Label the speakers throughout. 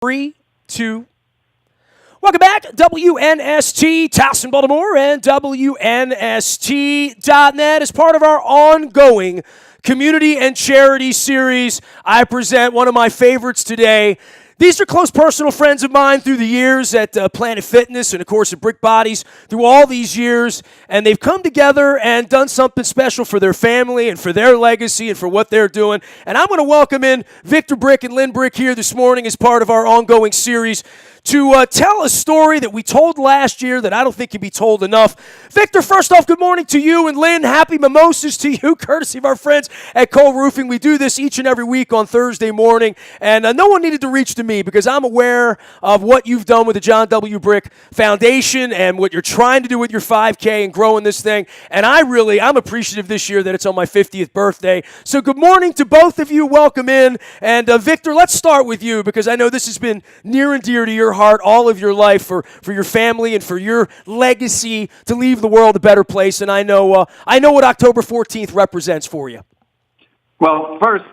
Speaker 1: 3, 2. Welcome back, WNST, Towson, Baltimore, and WNST.net. As part of our ongoing community and charity series, I present one of my favorites today. These are close personal friends of mine through the years at Planet Fitness and, of course, at Brick Bodies through all these years, and they've come together and done something special for their family and for their legacy and for what they're doing. And I'm going to welcome in Victor Brick and Lynne Brick here this morning as part of our ongoing series to tell a story that we told last year that I don't think can be told enough. Victor, first off, good morning to you, and Lynne, happy mimosas to you, courtesy of our friends at Cole Roofing. We do this each and every week on Thursday morning, and no one needed to reach to me because I'm aware of what you've done with the John W. Brick Foundation and what you're trying to do with your 5K and growing this thing, and I'm appreciative this year that it's on my 50th birthday. So good morning to both of you. Welcome in, and Victor, let's start with you because I know this has been near and dear to your heart all of your life for your family and for your legacy to leave the world a better place, and I know what October 14th represents for you.
Speaker 2: Well, first,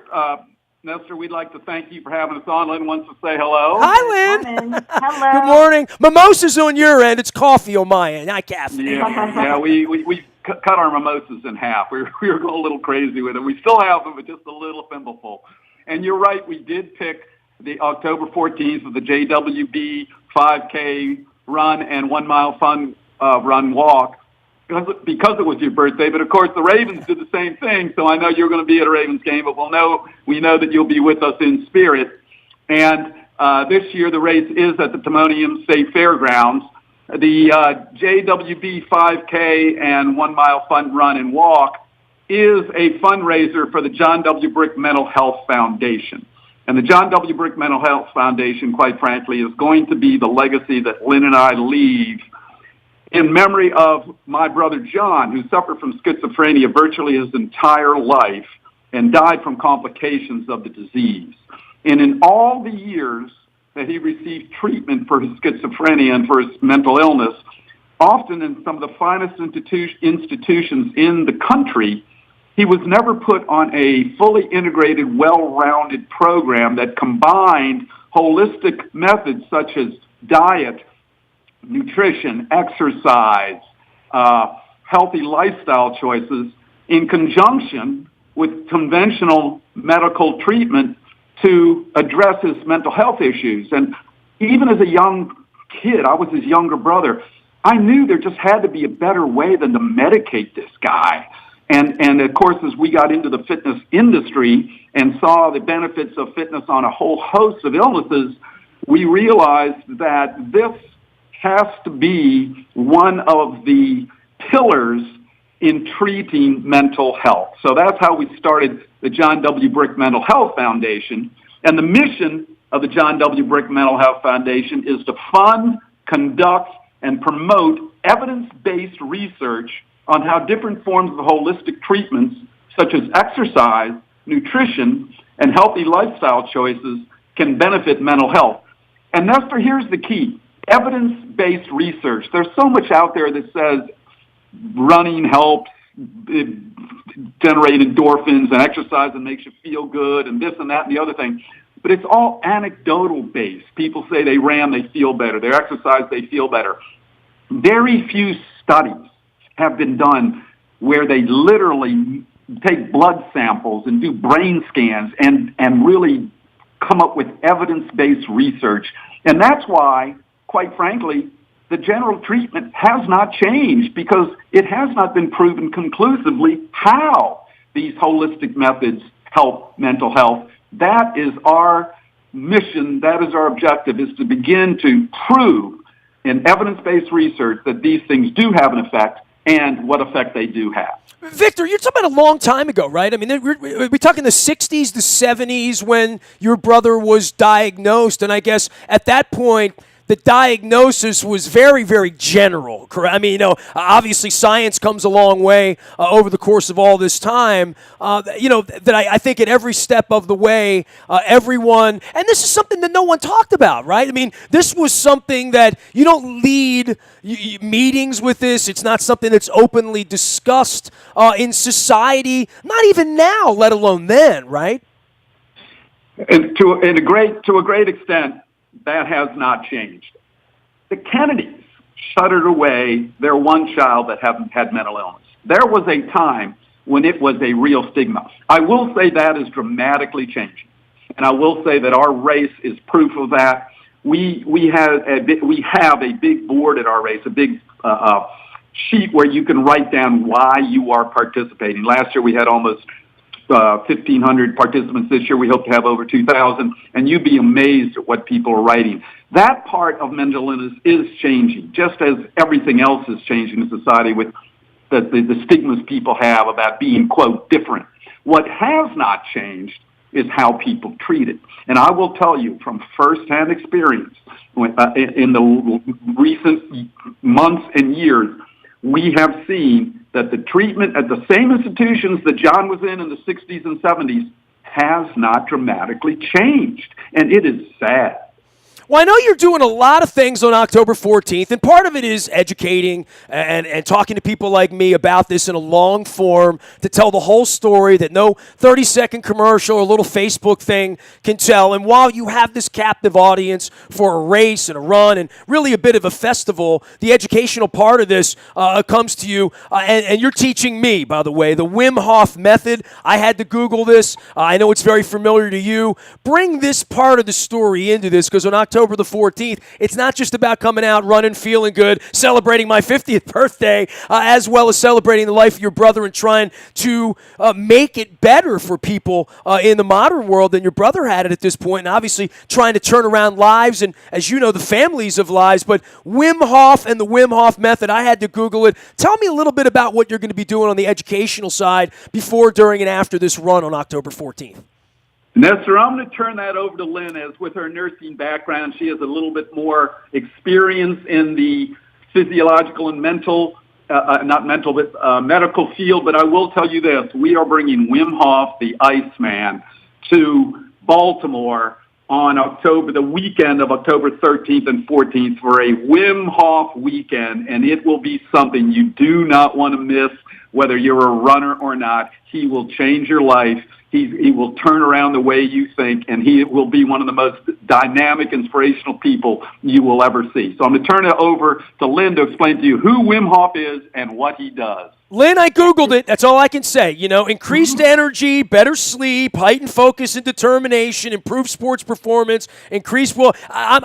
Speaker 2: Nestor, we'd like to thank you for having us on. Lynne wants to say hello.
Speaker 1: Hi, Lynne.
Speaker 3: Hello.
Speaker 1: Good morning. Mimosas on your end. It's coffee on my end. Not caffeine.
Speaker 2: Yeah, we cut our mimosas in half. We were going a little crazy with it. We still have them, but just a little thimbleful. And you're right, we did pick the October 14th of the JWB 5K run and 1 mile fun run walk because it was your birthday. But of course, the Ravens did the same thing. So I know you're going to be at a Ravens game, but we know that you'll be with us in spirit. And this year, the race is at the Timonium State Fairgrounds. The JWB 5K and 1 mile fun run and walk is a fundraiser for the John W. Brick Mental Health Foundation. And the John W. Brick Mental Health Foundation, quite frankly, is going to be the legacy that Lynne and I leave in memory of my brother John, who suffered from schizophrenia virtually his entire life and died from complications of the disease. And in all the years that he received treatment for his schizophrenia and for his mental illness, often in some of the finest institutions in the country, he was never put on a fully integrated, well-rounded program that combined holistic methods such as diet, nutrition, exercise, healthy lifestyle choices in conjunction with conventional medical treatment to address his mental health issues. And even as a young kid, I was his younger brother, I knew there just had to be a better way than to medicate this guy. And of course, as we got into the fitness industry and saw the benefits of fitness on a whole host of illnesses, we realized that this has to be one of the pillars in treating mental health. So that's how we started the John W. Brick Mental Health Foundation. And the mission of the John W. Brick Mental Health Foundation is to fund, conduct, and promote evidence-based research on how different forms of holistic treatments, such as exercise, nutrition, and healthy lifestyle choices can benefit mental health. And Nestor, here's the key. Evidence-based research. There's so much out there that says running helps generate endorphins and exercise and makes you feel good and this and that and the other thing. But it's all anecdotal based. People say they ran, they feel better. They exercise, they feel better. Very few studies have been done where they literally take blood samples and do brain scans and really come up with evidence-based research. And that's why, quite frankly, the general treatment has not changed because it has not been proven conclusively how these holistic methods help mental health. That is our mission, that is our objective, is to begin to prove in evidence-based research that these things do have an effect and what effect they do have.
Speaker 1: Victor, you're talking about a long time ago, right? I mean, we're talking the 60s, the 70s when your brother was diagnosed, and I guess at that point, the diagnosis was very, very general, correct? I mean, obviously science comes a long way over the course of all this time, that I think at every step of the way, everyone, and this is something that no one talked about, right? I mean, this was something that you don't lead meetings with this. It's not something that's openly discussed in society, not even now, let alone then, right?
Speaker 2: And to a great extent, that has not changed. The Kennedys shuttered away their one child that had mental illness. There was a time when it was a real stigma. I will say that is dramatically changing. And I will say that our race is proof of that. We have a big board at our race, a big sheet where you can write down why you are participating. Last year we had almost 1,500 participants. This year we hope to have over 2,000, and you'd be amazed at what people are writing. That part of mental illness is changing, just as everything else is changing in society with the stigmas people have about being, quote, different. What has not changed is how people treat it. And I will tell you from firsthand experience, in the recent months and years, we have seen that the treatment at the same institutions that John was in the 60s and 70s has not dramatically changed. And it is sad.
Speaker 1: Well, I know you're doing a lot of things on October 14th, and part of it is educating and talking to people like me about this in a long form to tell the whole story that no 30-second commercial or little Facebook thing can tell. And while you have this captive audience for a race and a run and really a bit of a festival, the educational part of this comes to you, and you're teaching me, by the way, the Wim Hof method. I had to Google this. I know it's very familiar to you. Bring this part of the story into this, because on October the 14th, it's not just about coming out, running, feeling good, celebrating my 50th birthday, as well as celebrating the life of your brother and trying to make it better for people in the modern world than your brother had it at this point, and obviously trying to turn around lives and, as you know, the families of lives. But Wim Hof and the Wim Hof method, I had to Google it. Tell me a little bit about what you're going to be doing on the educational side before, during, and after this run on October 14th.
Speaker 2: Nestor, I'm going to turn that over to Lynne, as with her nursing background, she has a little bit more experience in the physiological and mental, medical field. But I will tell you this, we are bringing Wim Hof, the Iceman, to Baltimore on the weekend of October 13th and 14th for a Wim Hof weekend, and it will be something you do not want to miss, whether you're a runner or not. He will change your life. He will turn around the way you think, and he will be one of the most dynamic, inspirational people you will ever see. So I'm going to turn it over to Lynne to explain to you who Wim Hof is and what he does.
Speaker 1: Lynne, I Googled it. That's all I can say. You know, increased energy, better sleep, heightened focus and determination, improved sports performance, increased will.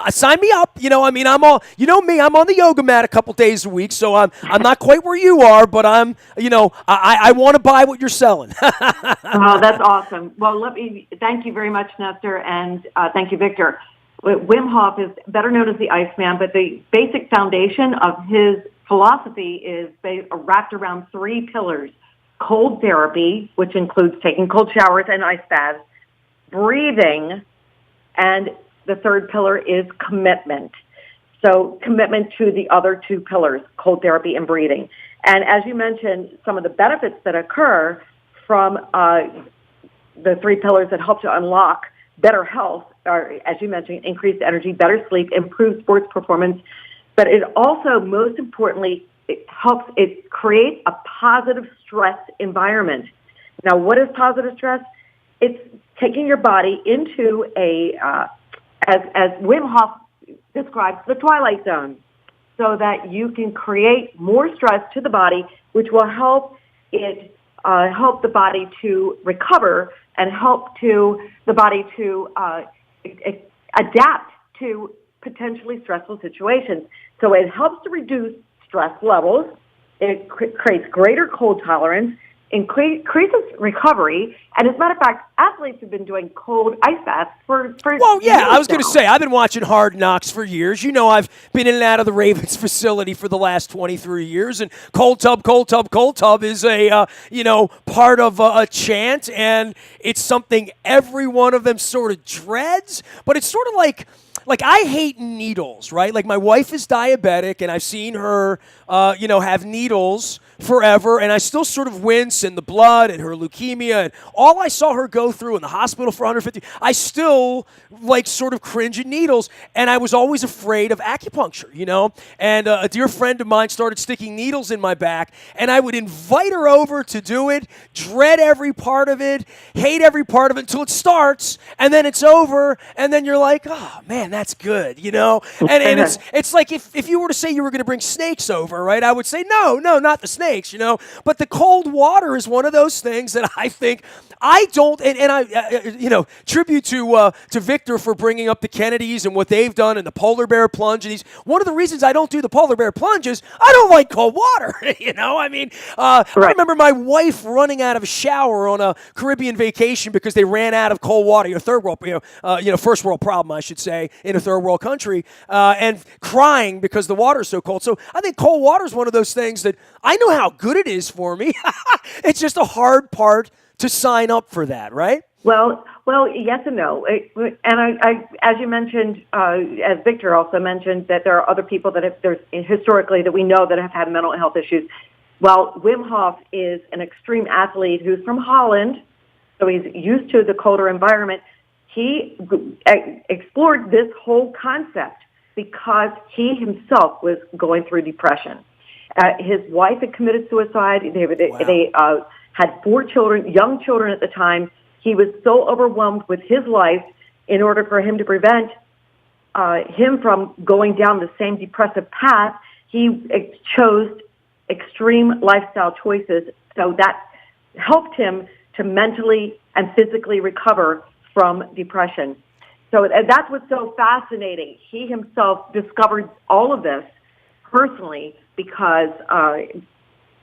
Speaker 1: Sign me up. You know, I mean, I'm all, you know me, I'm on the yoga mat a couple days a week, so I'm not quite where you are, but I'm, you know, I want to buy what you're selling.
Speaker 3: Oh, that's awesome. Well, thank you very much, Nestor, and thank you, Victor. Wim Hof is better known as the Iceman, but the basic foundation of his philosophy is wrapped around three pillars: cold therapy, which includes taking cold showers and ice baths, breathing, and the third pillar is commitment. So commitment to the other two pillars, cold therapy and breathing. And as you mentioned, some of the benefits that occur from the three pillars that help to unlock better health are, as you mentioned, increased energy, better sleep, improved sports performance. But it also, most importantly, it creates a positive stress environment. Now, what is positive stress? It's taking your body into as Wim Hof describes, the twilight zone, so that you can create more stress to the body, which will help the body to recover and help the body to adapt to potentially stressful situations. So it helps to reduce stress levels. It creates greater cold tolerance, increases recovery, and as a matter of fact, athletes have been doing cold ice baths for
Speaker 1: Well, yeah,
Speaker 3: years
Speaker 1: I was going to
Speaker 3: now.
Speaker 1: say, I've been watching Hard Knocks for years. You know, I've been in and out of the Ravens facility for the last 23 years, and cold tub is a, part of a chant, and it's something every one of them sort of dreads, but it's sort of like I hate needles, right? Like my wife is diabetic, and I've seen her, have needles forever, and I still sort of wince, and the blood and her leukemia and all I saw her go through in the hospital for 150, I still like sort of cringe at needles, and I was always afraid of acupuncture, And a dear friend of mine started sticking needles in my back, and I would invite her over to do it, dread every part of it, hate every part of it until it starts, and then it's over, and then you're like, oh man, that's good, And it's like if you were to say you were going to bring snakes over, right? I would say no, not the snakes, But the cold water is one of those things that I think I don't, and I, tribute to Victor for bringing up the Kennedys and what they've done and the polar bear plunge. And one of the reasons I don't do the polar bear plunge is I don't like cold water. I remember my wife running out of a shower on a Caribbean vacation because they ran out of cold water. Third world, first world problem, I should say, in a third world country, and crying because the water is so cold. So I think cold water is one of those things that I know how good it is for me. It's just a hard part to sign up for that, right?
Speaker 3: Well, yes and no. And I as you mentioned, as Victor also mentioned, that there are other people that there's historically that we know that have had mental health issues. Well, Wim Hof is an extreme athlete who's from Holland, so he's used to the colder environment. He explored this whole concept because he himself was going through depression. His wife had committed suicide. They had 4 children, young children at the time. He was so overwhelmed with his life in order for him to prevent him from going down the same depressive path. He chose extreme lifestyle choices, so that helped him to mentally and physically recover from depression. So that's what's so fascinating. He himself discovered all of this personally because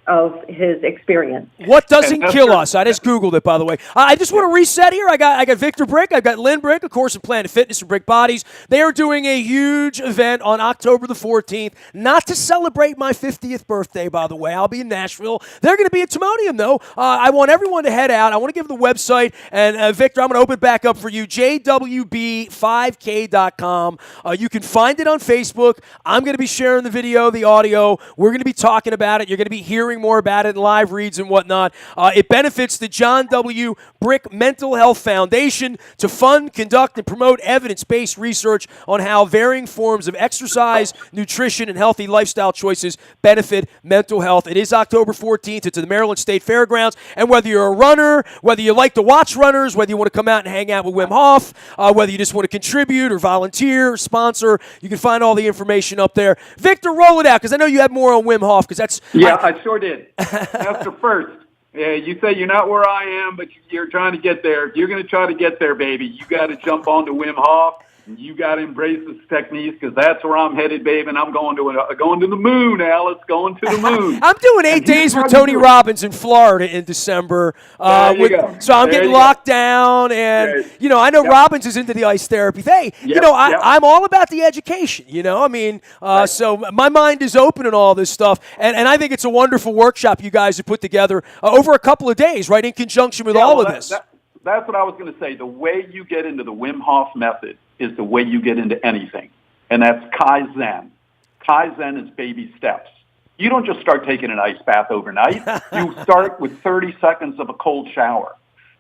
Speaker 3: of his experience.
Speaker 1: What doesn't kill us? I just Googled it, by the way. I just want to reset here. I got Victor Brick. I've got Lynne Brick, of course, of Planet Fitness and Brick Bodies. They are doing a huge event on October the 14th, not to celebrate my 50th birthday, by the way. I'll be in Nashville. They're going to be at Timonium, though. I want everyone to head out. I want to give the website, and Victor, I'm going to open it back up for you, jwb5k.com. You can find it on Facebook. I'm going to be sharing the video, the audio. We're going to be talking about it. You're going to be hearing more about it in live reads and whatnot. It benefits the John W. Brick Mental Health Foundation to fund, conduct, and promote evidence-based research on how varying forms of exercise, nutrition, and healthy lifestyle choices benefit mental health. It is October 14th. It's at the Maryland State Fairgrounds. And whether you're a runner, whether you like to watch runners, whether you want to come out and hang out with Wim Hof, whether you just want to contribute or volunteer or sponsor, you can find all the information up there. Victor, roll it out, because I know you have more on Wim Hof, because that's...
Speaker 2: Yeah, I sure did. Nestor, first, you say you're not where I am, but you're trying to get there. If you're going to try to get there, baby, you got to jump onto Wim Hof. You got to embrace this technique, because that's where I'm headed, babe, and I'm going to the moon, Alice, going to the moon.
Speaker 1: I'm doing 8 days with Tony Robbins in Florida in December. So I'm getting locked down, and, I know Robbins is into the ice therapy. Hey, I'm all about the education, so my mind is open and all this stuff, and I think it's a wonderful workshop you guys have put together over a couple of days, right, in conjunction with all of this.
Speaker 2: That's what I was going to say. The way you get into the Wim Hof method is the way you get into anything, and that's Kaizen. Kaizen is baby steps. You don't just start taking an ice bath overnight. You start with 30 seconds of a cold shower,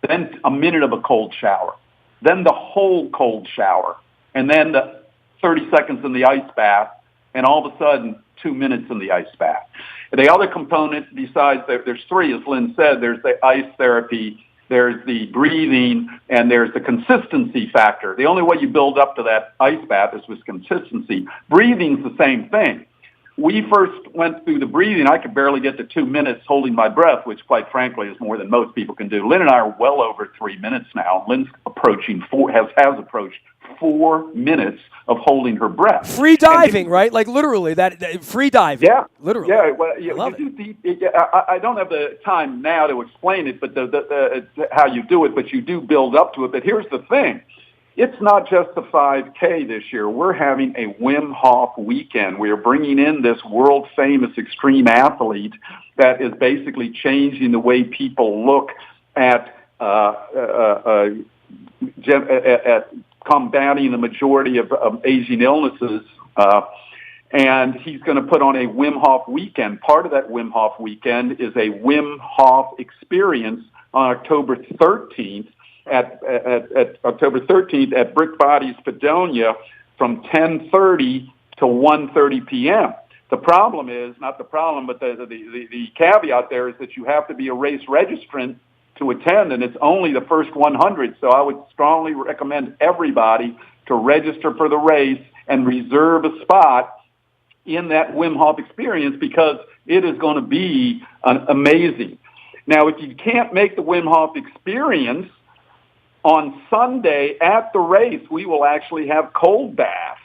Speaker 2: then a minute of a cold shower, then the whole cold shower, and then the 30 seconds in the ice bath, and all of a sudden, 2 minutes in the ice bath. The other component, besides, there's 3, as Lynn said. There's the ice therapy, there's the breathing, and there's the consistency factor. The only way you build up to that ice bath is with consistency. Breathing's the same thing. We first went through the breathing. I could barely get to 2 minutes holding my breath, which, quite frankly, is more than most people can do. Lynn and I are well over 3 minutes now. Lynn's approaching has approached 4 minutes of holding her breath.
Speaker 1: Free diving, right? Like literally, that free diving.
Speaker 2: Yeah,
Speaker 1: literally.
Speaker 2: Yeah, well, I don't have the time now to explain it, but how you do it. But you do build up to it. But here's the thing: it's not just the 5K this year. We're having a Wim Hof weekend. We are bringing in this world famous extreme athlete that is basically changing the way people look at combating the majority of aging illnesses. And he's going to put on a Wim Hof weekend. Part of that Wim Hof weekend is a Wim Hof experience on October 13th at October 13th at Brick Bodies, Padonia from 10:30 to 1:30 p.m. The problem is, not the problem, but the caveat there is that you have to be a race registrant to attend, and it's only the first 100. So I would strongly recommend everybody to register for the race and reserve a spot in that Wim Hof experience, because it is going to be amazing. Now, if you can't make the Wim Hof experience, on Sunday at the race, we will actually have cold baths,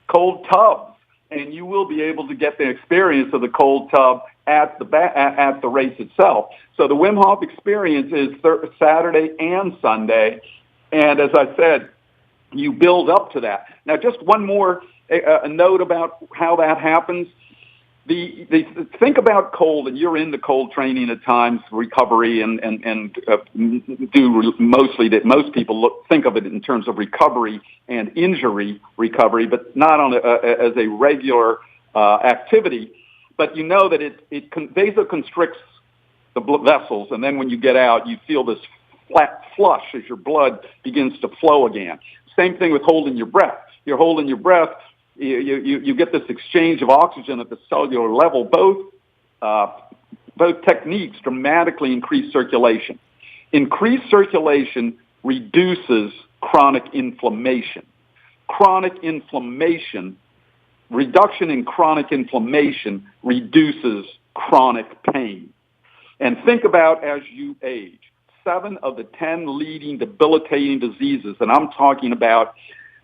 Speaker 2: cold tubs, and you will be able to get the experience of the cold tub at the race itself. So the Wim Hof experience is Saturday and Sunday, and as I said, you build up to that. Now, just one more a note about how that happens. Think about cold, and you're into cold training at times, recovery, and do mostly that. Most people think of it in terms of recovery and injury recovery, but not on as a regular activity. But you know that it vasoconstricts the vessels, and then when you get out, you feel this flat flush as your blood begins to flow again. Same thing with holding your breath. You're holding your breath. You get this exchange of oxygen at the cellular level. Both techniques dramatically increase circulation. Increased circulation reduces chronic inflammation. Reduction in chronic inflammation reduces chronic pain. And think about as you age, 7 of the 10 leading debilitating diseases, and I'm talking about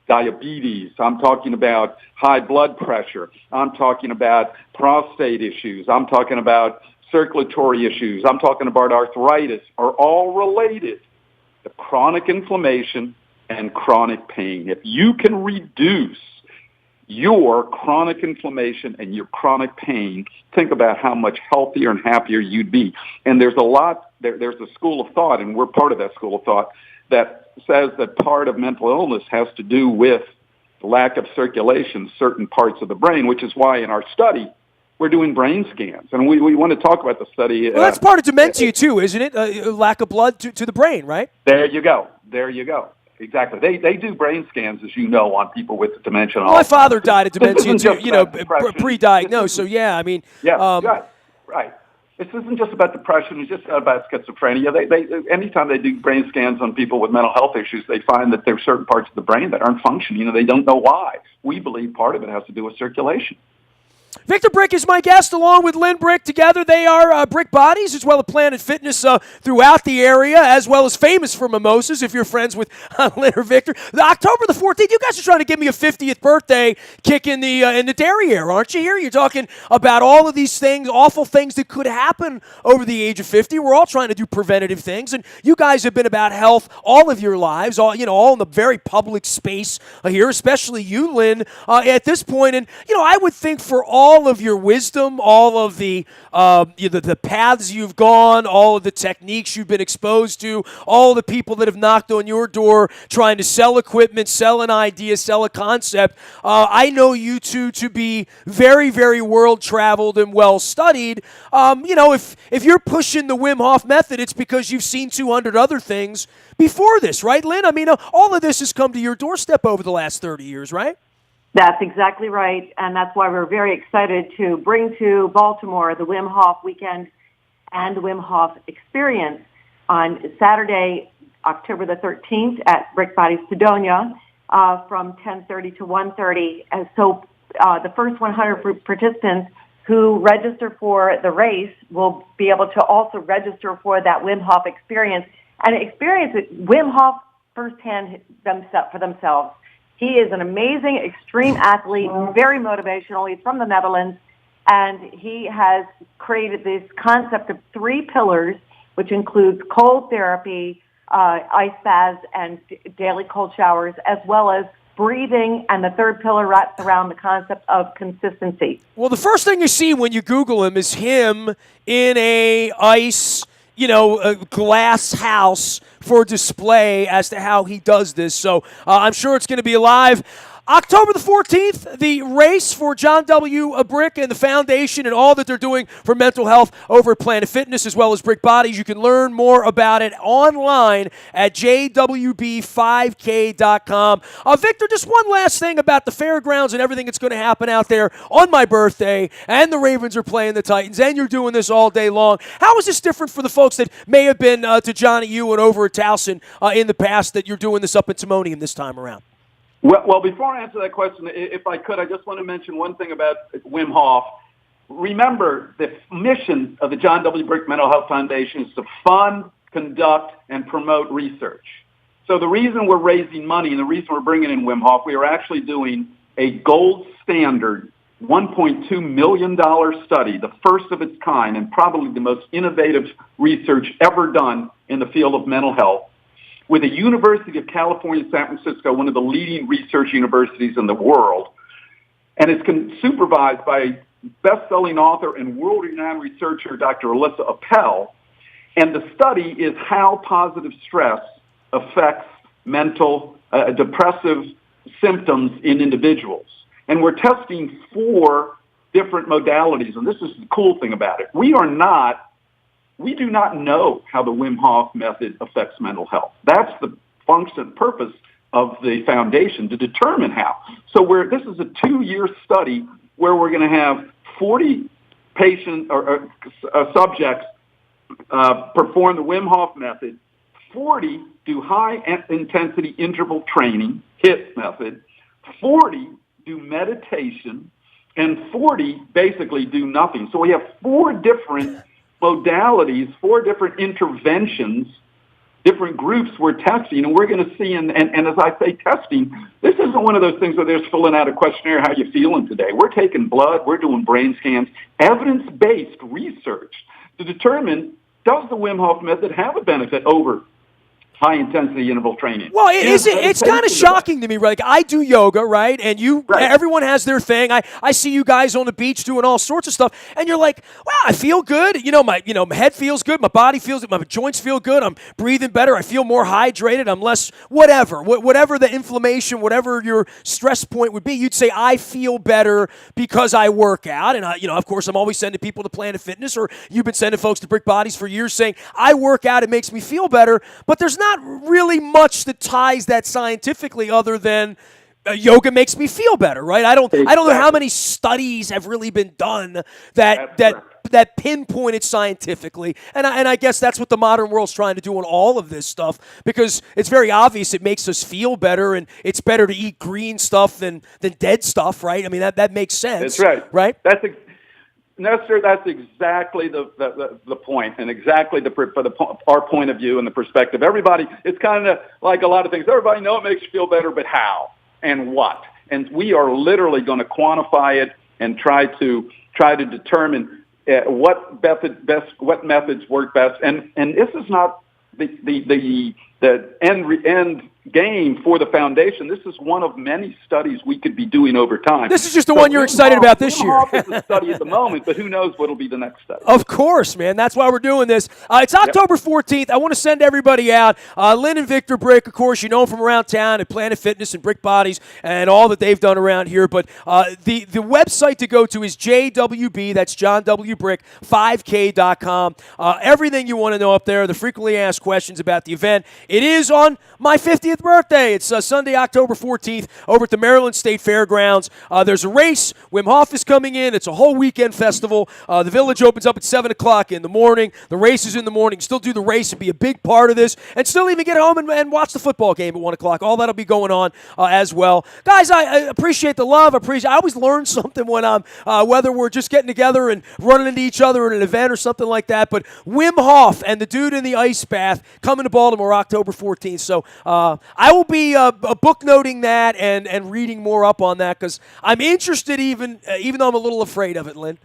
Speaker 2: diabetes, I'm talking about high blood pressure, I'm talking about prostate issues, I'm talking about circulatory issues, I'm talking about arthritis, are all related to chronic inflammation and chronic pain. If you can reduce your chronic inflammation and your chronic pain, think about how much healthier and happier you'd be. And there's a school of thought, and we're part of that school of thought, that says that part of mental illness has to do with the lack of circulation in certain parts of the brain, which is why in our study we're doing brain scans. And we want to talk about the study.
Speaker 1: Well, that's part of dementia too, isn't it? Lack of blood to the brain, right?
Speaker 2: There you go. Exactly. They do brain scans, as you know, on people with dementia.
Speaker 1: Well, my father died of dementia too, pre-diagnosed. So, yeah, I mean.
Speaker 2: Yeah, right. This isn't just about depression. It's just about schizophrenia. They anytime they do brain scans on people with mental health issues, they find that there are certain parts of the brain that aren't functioning, and they don't know why. We believe part of it has to do with circulation.
Speaker 1: Victor Brick is my guest, along with Lynne Brick. Together, they are Brick Bodies, as well as Planet Fitness throughout the area, as well as famous for mimosas, if you're friends with Lynne or Victor. October the 14th, you guys are trying to give me a 50th birthday kick in the derriere, aren't you here? You're talking about all of these things, awful things that could happen over the age of 50. We're all trying to do preventative things, and you guys have been about health all of your lives, all in the very public space here, especially you, Lynne, at this point. And, I would think for all of your wisdom, all of the paths you've gone, all of the techniques you've been exposed to, all the people that have knocked on your door trying to sell equipment, sell an idea, sell a concept. I know you two to be very, very world-traveled and well-studied. If you're pushing the Wim Hof method, it's because you've seen 200 other things before this, right, Lynne? I mean, all of this has come to your doorstep over the last 30 years, right?
Speaker 3: That's exactly right, and that's why we're very excited to bring to Baltimore the Wim Hof weekend and the Wim Hof experience on Saturday, October the 13th at Brick Bodies, Padonia, from 10:30 to 1:30. And so the first 100 participants who register for the race will be able to also register for that Wim Hof experience and experience Wim Hof firsthand for themselves. He is an amazing extreme athlete, very motivational. He's from the Netherlands, and he has created this concept of 3 pillars, which includes cold therapy, ice baths, and daily cold showers, as well as breathing, and the 3rd pillar wraps around the concept of consistency.
Speaker 1: Well, the first thing you see when you Google him is him in a glass house for display as to how he does this. So I'm sure it's going to be alive. October the 14th, the race for John W. Brick and the foundation and all that they're doing for mental health over at Planet Fitness as well as Brick Bodies. You can learn more about it online at jwb5k.com. Victor, just one last thing about the fairgrounds and everything that's going to happen out there on my birthday, and the Ravens are playing the Titans, and you're doing this all day long. How is this different for the folks that may have been to Johnny U and over at Towson in the past that you're doing this up at Timonium this time around?
Speaker 2: Well, before I answer that question, if I could, I just want to mention one thing about Wim Hof. Remember, the mission of the John W. Brick Mental Health Foundation is to fund, conduct, and promote research. So the reason we're raising money and the reason we're bringing in Wim Hof, we are actually doing a gold standard $1.2 million study, the first of its kind and probably the most innovative research ever done in the field of mental health, with the University of California, San Francisco, one of the leading research universities in the world. And it's supervised by best-selling author and world-renowned researcher Dr. Alyssa Appel. And the study is how positive stress affects mental, depressive symptoms in individuals. And we're testing 4 different modalities. And this is the cool thing about it. We do not know how the Wim Hof method affects mental health. That's the function, purpose of the foundation, to determine how. So this is a 2-year study where we're going to have 40 patient or subjects perform the Wim Hof method, 40 do high-intensity interval training, HIIT method, 40 do meditation, and 40 basically do nothing. So we have 4 different modalities, 4 different interventions, different groups we're testing, and we're going to see, and as I say testing, this isn't one of those things where they're just filling out a questionnaire, how you feeling today. We're taking blood, we're doing brain scans, evidence-based research to determine, does the Wim Hof method have a benefit over high-intensity interval training?
Speaker 1: Well, it's kind of shocking to me, right? Like, I do yoga, right? And everyone has their thing. I see you guys on the beach doing all sorts of stuff, and you're like, wow, I feel good. My head feels good, my body feels good, my joints feel good, I'm breathing better, I feel more hydrated, I'm less whatever the inflammation, whatever your stress point would be. You'd say, I feel better because I work out, and of course, I'm always sending people to Planet Fitness, or you've been sending folks to Brick Bodies for years saying, I work out, it makes me feel better, but there's not really much that ties that scientifically other than yoga makes me feel better, right? I don't know how many studies have really been done that pinpoint it scientifically, and I guess that's what the modern world's trying to do on all of this stuff, because it's very obvious it makes us feel better, and it's better to eat green stuff than dead stuff, right? I mean that makes sense.
Speaker 2: That's right.
Speaker 1: Right?
Speaker 2: Nestor, that's exactly the point, and exactly our point of view and the perspective. Everybody, it's kind of like a lot of things. Everybody knows it makes you feel better, but how and what? And we are literally going to quantify it and try to determine what methods work best. And this is not the end game for the foundation. This is one of many studies we could be doing over time.
Speaker 1: This is just the one you're excited about this year.
Speaker 2: It's a study at the moment, but who knows what will be the next study.
Speaker 1: Of course, man. That's why we're doing this. It's October 14th. I want to send everybody out. Lynne and Victor Brick, of course, you know them from around town at Planet Fitness and Brick Bodies and all that they've done around here. But the website to go to is JWB, that's John W. Brick, 5K.com. Everything you want to know up there, the frequently asked questions about the event. It is on my 50th birthday. It's Sunday, October 14th, over at the Maryland State Fairgrounds. There's a race. Wim Hof is coming in. It's a whole weekend festival. The village opens up at 7 o'clock in the morning. The race is in the morning. Still do the race and be a big part of this, and still even get home and watch the football game at 1 o'clock. All that'll be going on as well. Guys, I appreciate the love. I always learn something when I'm, whether we're just getting together and running into each other at an event or something like that. But Wim Hof and the dude in the ice bath coming to Baltimore October 14th. So I will be book noting that and reading more up on that, because I'm interested even though I'm a little afraid of it, Lynne.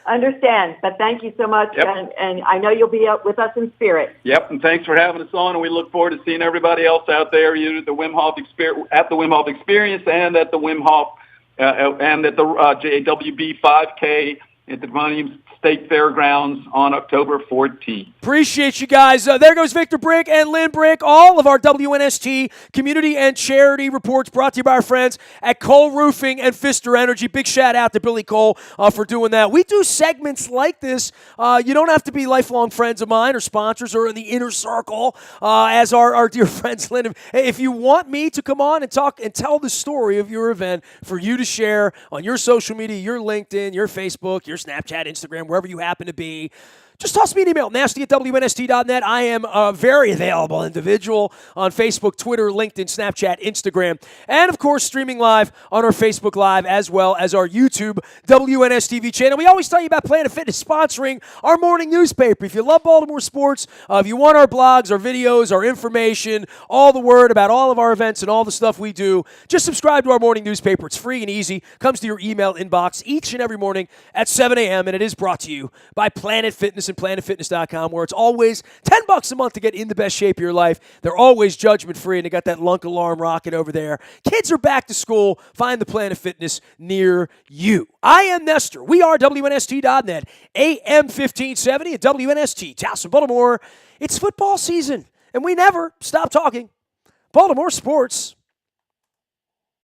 Speaker 3: Understand, but thank you so much,
Speaker 2: Yep.
Speaker 3: and I know you'll be up with us in spirit.
Speaker 2: Yep, and thanks for having us on, and we look forward to seeing everybody else out there, either at the Wim Hof Experience, and at the Wim Hof and at the JWB 5K at the Millennium State Fairgrounds on October 14th.
Speaker 1: Appreciate you guys. There goes Victor Brick and Lynne Brick. All of our WNST community and charity reports brought to you by our friends at Cole Roofing and Pfister Energy. Big shout out to Billy Cole for doing that. We do segments like this. You don't have to be lifelong friends of mine or sponsors or in the inner circle as our dear friends Lynne. If you want me to come on and talk and tell the story of your event for you to share on your social media, your LinkedIn, your Facebook, your Snapchat, Instagram, wherever you happen to be, just toss me an email, nasty@WNST.net. I am a very available individual on Facebook, Twitter, LinkedIn, Snapchat, Instagram, and, of course, streaming live on our Facebook Live as well as our YouTube WNS-TV channel. We always tell you about Planet Fitness sponsoring our morning newspaper. If you love Baltimore sports, if you want our blogs, our videos, our information, all the word about all of our events and all the stuff we do, just subscribe to our morning newspaper. It's free and easy. Comes to your email inbox each and every morning at 7 a.m., and it is brought to you by Planet Fitness and PlanetFitness.com, where it's always $10 a month to get in the best shape of your life. They're always judgment-free, and they got that lunk alarm rocking over there. Kids are back to school. Find the Planet Fitness near you. I am Nestor. We are WNST.net, AM 1570 at WNST, Towson, Baltimore. It's football season, and we never stop talking Baltimore sports.